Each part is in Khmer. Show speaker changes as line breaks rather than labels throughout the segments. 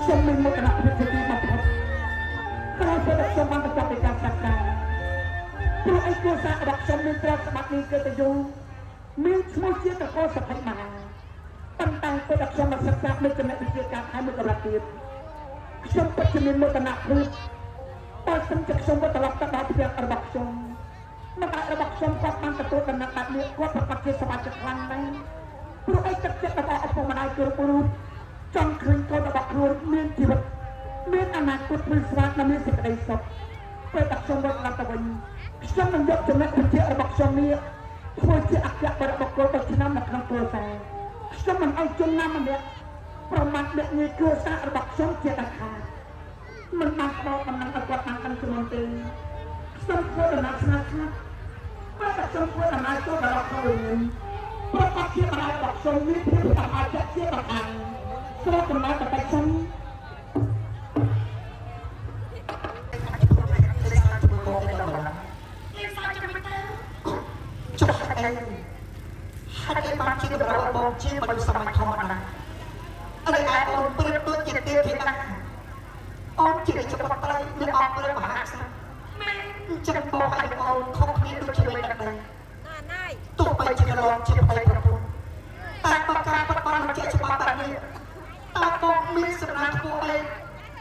ខ្ញុំមានមោទនភាពជាទីបំផុតក្រោយពេលខ្ញុំបានបញ្ចប់ពីការសិក្សាព្រោះឯគ្រួសាររបស់ខ្ញុំមានទ្រព្យសម្បត្តិនេះគឺទៅយូរមានឈ្មោះជាតកោសភ័យមហាប៉ុន្តែពេលខ្ញុំមកសិក្សានៅចំណេះវិទ្យាការហើយមួយកម្រិតទៀតខ្ញុំពិតជាមានមោទនភាពតែខ្ញុំជាខ្ញុំក៏ត្រឡប់ទៅដល់ផ្ទះរបស់ខ្ញុំម្ដាយរបស់ខ្ញុំគាត់បានទទួលដំណឹងបែបនេះគាត់ប្រកាសជាសប្បាយចិត្តខ្លាំងណាស់ព្រោះឯទឹកចិត្តរបស់ឪពុកម្ដាយគឺរូបចង់ឃើញកូនរបស់ខ្លួនមានជីវិតមានអនាគតភ្លឺស្វាតនិងមានសេចក្តីសុខពេលតែខ្ញុំវិញឡើងទៅវិញខ្ញុំនឹងយកចំណុចវិជ្ជារបស់ខ្ញុំនេះធ្វើជាអគ្គបរិបុគ្គលដល់ឆ្នាំនៅក្នុងគ្រួសារខ្ញុំមិនឲ្យជនណាម្នាក់ប្រមាថអ្នកងារគ្រួសាររបស់ខ្ញុំជាដាច់ខាតមិនបានផ្ដោតដំណឹងឲ្យគាត់បានកាន់ជំនាន់ទេខ្ញុំធ្វើដំណើរឆ្ងាយឆ្ងាយពេលតែខ្ញុំធ្វើដំណើរចូលដល់ខ្លួនវិញប្រកបជាបណ្ដាយរបស់ខ្ញុំមានភាពសប្បាយចិត្តជាប្រខាំងស្របដំណើរទៅខ្ញុំចុះអីហើយបានជារបស់បងជាមិនសម័យធម្មតាអីឯអូនព្រៀបដូចជាទេធីតាអូនជាចុះត្រីមានអស់លើមហាក្សត្រចាំបងឲ្យអូនខុសគ្នាដូចជាវិញដែរទោះបីជាកន្លងជាប្តីប្រពន្ធតែបកការបបានជាច្បាប់តែនេះតើបងមានសំណាងខ្ពស់អី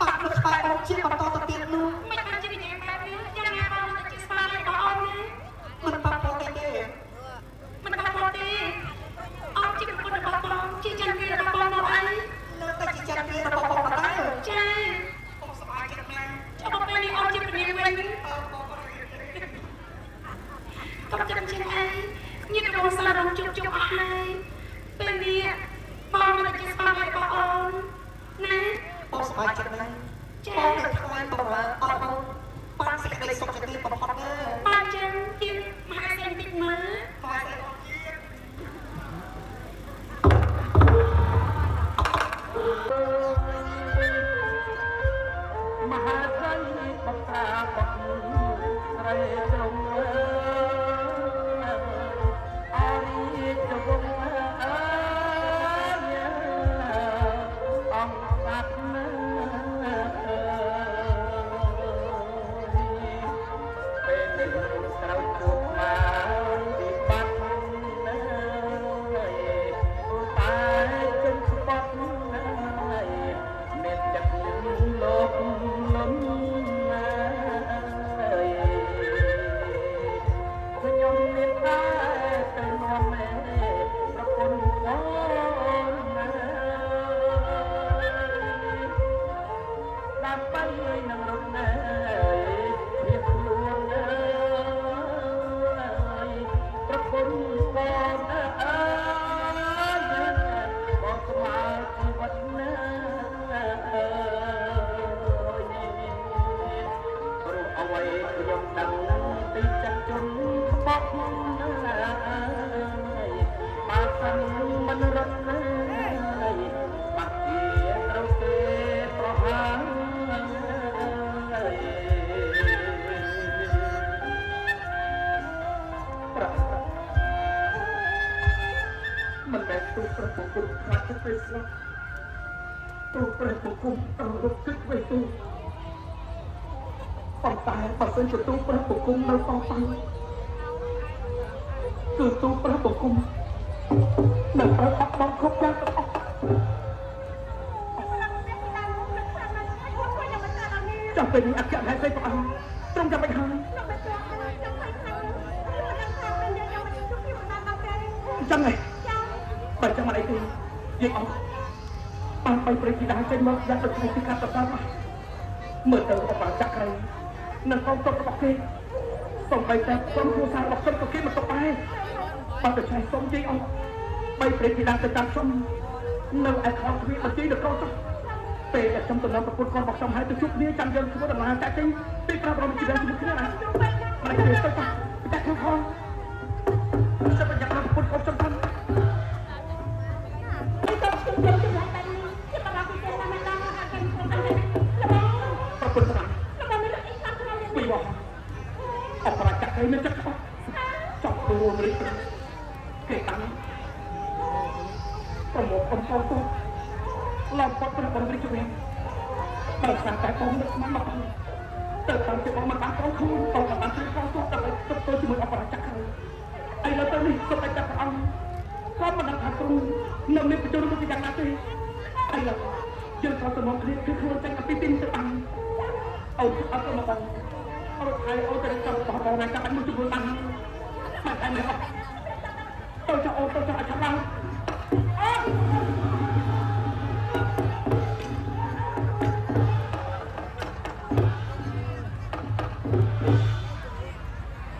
បាក់នៅក្បែរអូនជាបន្តទៅទៀតនោះមិនបានជានិយាយបែបនេះយ៉ាងណាបងទៅជាស្មារតីរបស់អូននេះមិនបាក់បងទេមិនបាក់បងទេអូនជាប្រពន្ធរបស់បងជាចន្ទវារបស់បងមកអីនៅតែជាចន្ទវារបស់បងដែរចាបងសប្បាយចិត្តណាស់ចាំបងនេះអូនជាព្រានវិញបងចាំជាអីញាតិបងស្លាប់រងជុំអស់ហើយពេលនេះបងនៅជាស្មារតីរបស់អូនណាបងសប្បាយចិត្តណាស់បងនឹងថ្លែងបងអរអូនបានសេចក្តីសុខជាទីបំផុតណាបានចឹងជាមហាសេនតិចមើលបាទមហាស្រីបកាបកស្រីត្រង់អរិយវង្សអង្គសាត់ណាពេលនេះត្រូវជួបមកវិបត្តិណាតែជន់ស្បត់ណាមានចិត្តលោកលំណាខ្ញុំមានតែទៅនាំមេប្រពន្ធបងណាដើម្បីនឹងរត់ណែវាខ្លួនប្រពន្ធបងអើយបងស្មារតីជីវិតណាព្រោះអ្វីខ្ញុំដឹងពីចិត្តជន់បោះណាបើសិនមិនរត់ណាបាត់ជាត្រូវទេប្រហារមិនដែលទូប្រពន្ធខ្លាចទៅពេលស្លាប់ទូប្រពន្ធរត់គិតໄວទូប៉ុន្តែបើសិនជាទូប្រពន្ធនៅផងទៅគឺទូប្រពន្ធនៅប្រកបបងគ្រប់យ៉ាងទាំងអស់ ពេលនេះអគ្គមហេសីព្រះអង្គទ្រង់ចាំបាច់ហើយចឹងហ៎បើចឹងមិនអីទេយាយអស់បានបីព្រៃធីតាចេញមកយ៉ាងដូចថ្ងៃទីកាត់តតាមមើលទៅអបចក្រីនឹងកងទ័ពរបស់គេសូមបីតែក្រុមគ្រួសាររបស់ខ្ញុំក៏គេមិនຕົកដែរបើតែឆ្លៃសូមយាយអស់បីព្រៃធីតាទៅតាមខ្ញុំនៅឯខោទ្វារបញ្ជីនគរទៅពេលដែលខ្ញុំតំណប្រពន្ធកូនរបស់ខ្ញុំហើយទៅជួបគ្នាចាំយើងធ្វើដំណើរតាក់ចេញពីប្រាប់រំជីវិតជាមួយគ្នាណាមិនទេទៅតាតែខ្ញុំខំខ្ញុំប្រយ័ត្នប្រពន្ធកូនខ្ញុំតាមប្រពន្ធស្រាប់ពីបងអបរាជក្រីមានចិត្តច្បាស់ចង់ទៅរួមរីកគេតាំងប្រមោលអំពើទៅឡើងពត់ប្រពន្ធរីកវិញបើស្អាតតែបងនឹកមកមកទៅតាមជាបងមកបានកូនខ្លួនបងមកបានជួយកូនទៅដើម្បីទប់ទល់ជាមួយអបរាជក្រីឥឡូវទៅនេះសុទ្ធតែចាប់ព្រះអង្គគាត់មិនដឹងថាគ្រូនៅមានបញ្ចូលរបស់យ៉ាងណាទេឥឡូវយើងត្រូវទៅមកគ្នាគឺខ្លួនតែពីទីទៅអង្គអូនអត់ទៅមកបងអត់ឲ្យអូនទៅចាំបោះបងណាចាំមួយជួយបានមកតែនេះទៅចោលអូនទៅចោលឲ្យឆាប់ឡើង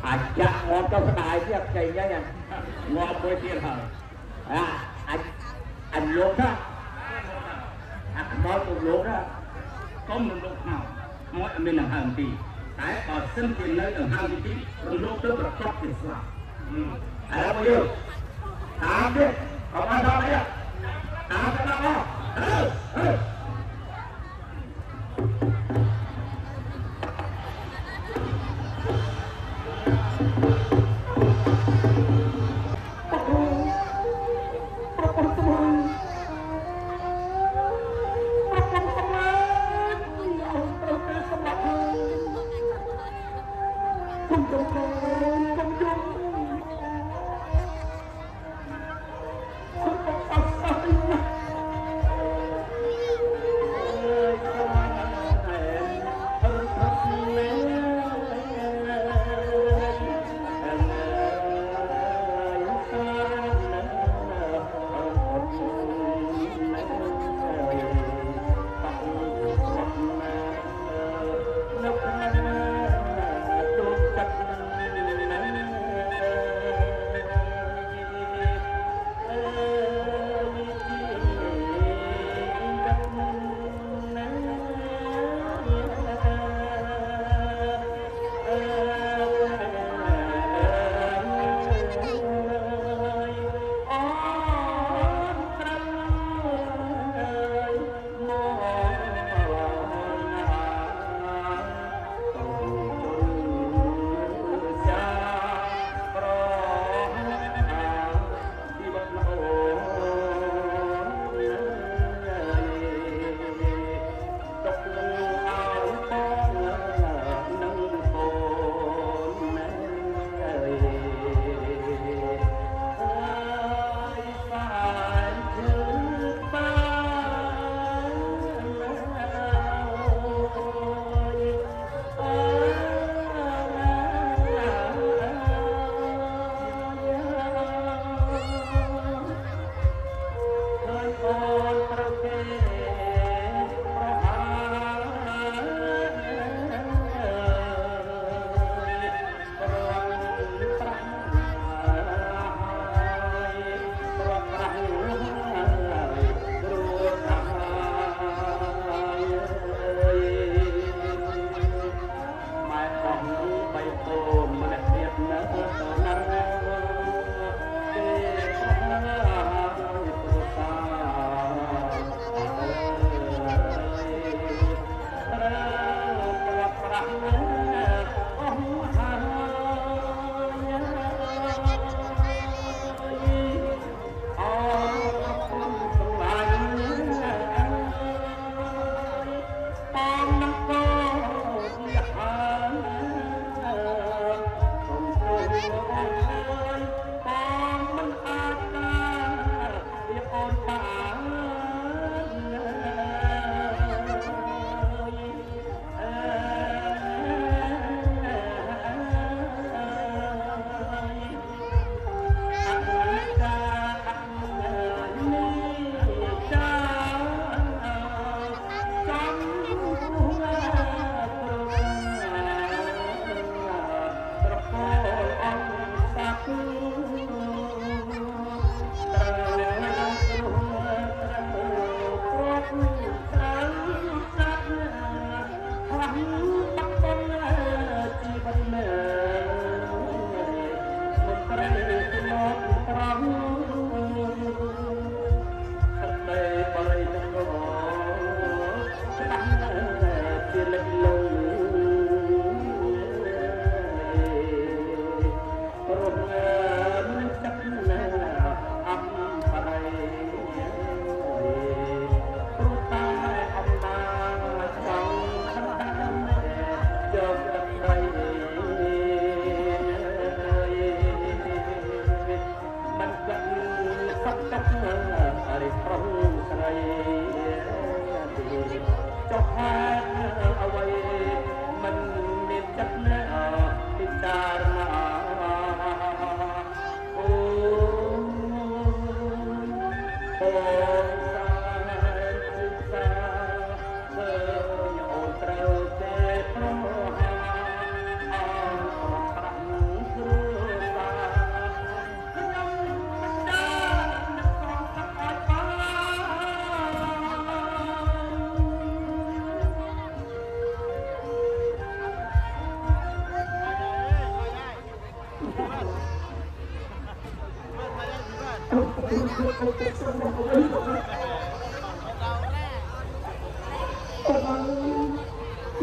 អាចចាក់ងំទៅស្ដាយទៀតចៃញ៉ាងងំមួយទៀតហើយអញលោកណាអាមកទៅលោកណាកុំនឹងលោកខ្មៅមកមានដង្ហើមទីតែបើសិនជានៅដង្ហើមទីរំលោភទៅប្រកបជាស្លាប់ឥឡូវមកយើងតាមទៀតអត់បានដល់ទេតាមទៅដល់អើ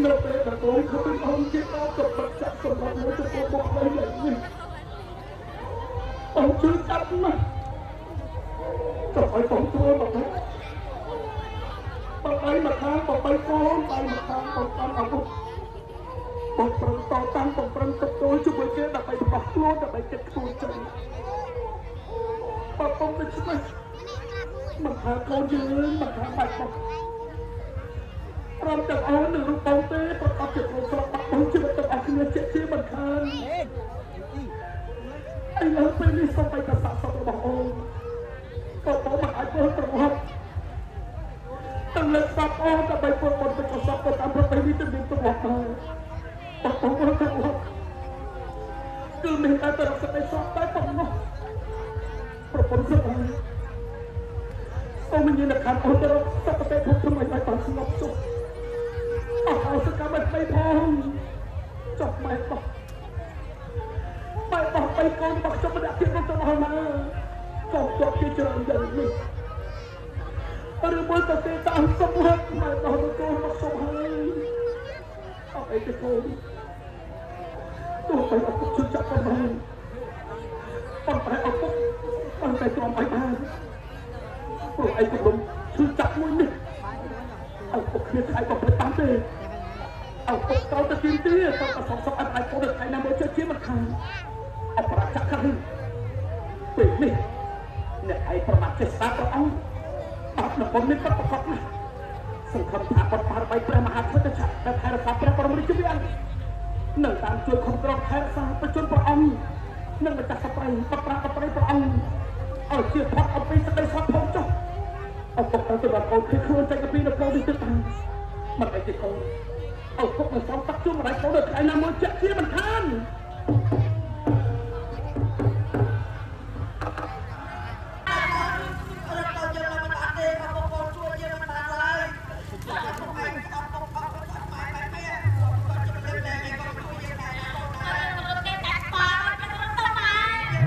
នៅពេលដែលបងឃើញអង្គជាអត់ក៏ចាក់សម្រាប់មួយទៅបងឲ្យយ៉ាងនេះបងជួយកាត់ណាស់ទៅឲ្យបងធ្វើមកទៅបងដៃមកខាងបងបីកូនដៃមកខាងបងតាមអាวุធបងប្រឹងតតាំងបងប្រឹងទៅចូលជាមួយគេដើម្បីបោះខ្លួនដើម្បីចិត្តខ្លួនចឹងបងបងទៅឆ្លៃមកខាងកូនយើងមកខាងបាច់បងព្រមទាំងអូននឹងរូបបងទេប្រកបជាក្នុងស្រុកបាត់បង់ជីវិតទាំងអស់គ្នាជាមិនខានឥឡូវពេលនេះសូមបីកសាក់សពរបស់អូនក៏បងមិនអាចធ្វើប្រវត្តិទាំងលើកស្បអូនដើម្បីធ្វើបុណ្យទៅកសបទៅតាមប្រពៃណីទៅមានប្រវត្តិតែបងបងទៅអត់គឺមានតែរកសេចក្តីសុខតែប៉ុណ្ណោះប្រពន្ធសុខអូនមានអ្នកខាងអូនទៅសុខតែភពព្រមឲ្យបានស្ងប់សុខអស់ឲ្យសកម្មមិនផងចុះម៉ែបោះបីកូនរបស់ខ្ញុំម្នាក់ទៀតទៅមកណាកូនជាប់ជាច្រើនយ៉ាងនេះឬមួយក៏ទេតាមសុខហត់ម៉ែបោះទៅកូនរបស់ខ្ញុំហើយអត់អីទេកូនទោះបីអត់ជួយចាប់ប៉ុណ្ណឹងប៉ុន្តែអត់ប៉ុន្តែទ្រាំឲ្យបានព្រោះអីក៏ខ្ញុំជួយចាប់មួយនេះអត់ពុកគ្នាថ្ងៃក៏មិនតាមទេអត់ពុកទៅទីទៀតទៅសុខអត់អាចទៅថ្ងៃណាមួយជាមិនខានអបរាជខាងពេលនេះអ្នកឯងប្រមាថចេស្តាព្រះអង្គអត់នៅប៉ុននេះក៏ប្រកបណាស់សង្ឃឹមថាបទបារមីព្រះមហាក្សត្រឆាតែថែរក្សាព្រះបរមរាជវាំងនៅតាមជួយគ្រប់គ្រងថែរក្សាប្រជជនព្រះអង្គនិងម្ចាស់សប្រៃបត្រាបត្រីព្រះអង្គឲ្យជាផុតអំពីសេចក្តីសុខផងចុះអពុកទៅសម្រាប់កូនឃើញខ្លួនចេញពីនគរនេះទឹកតាំងមិនអីទេកូនអពុកមិនសមតាក់ជួមរៃកូននៅថ្ងៃណាមួយជាក់ជាមិនខាន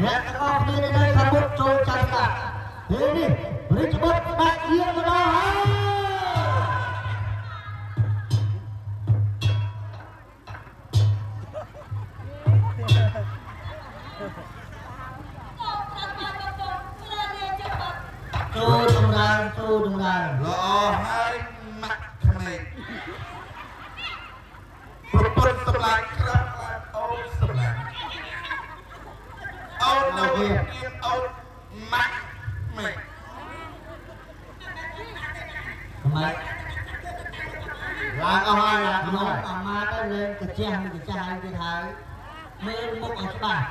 អ្នកទាំងអស់គ្នានៅខាងមុខចូលចាត់តាពេលនេះរាជបុត្របាក់យាមកដល់ហើយចូលដំណើរ
ល្អហើយម៉ាក់ក្មេងប្រពន្ធសម្លាញ់ក្រាបអូនសម្លាញ់អូននៅវិញអូនម៉ាក់មេ
ថ្មីឡើងអស់ហើយឡើងក្នុងអាម៉ាទៅលេងកាជះឲ្យទៀតហើយមើលមុខឲ្យច្បាស់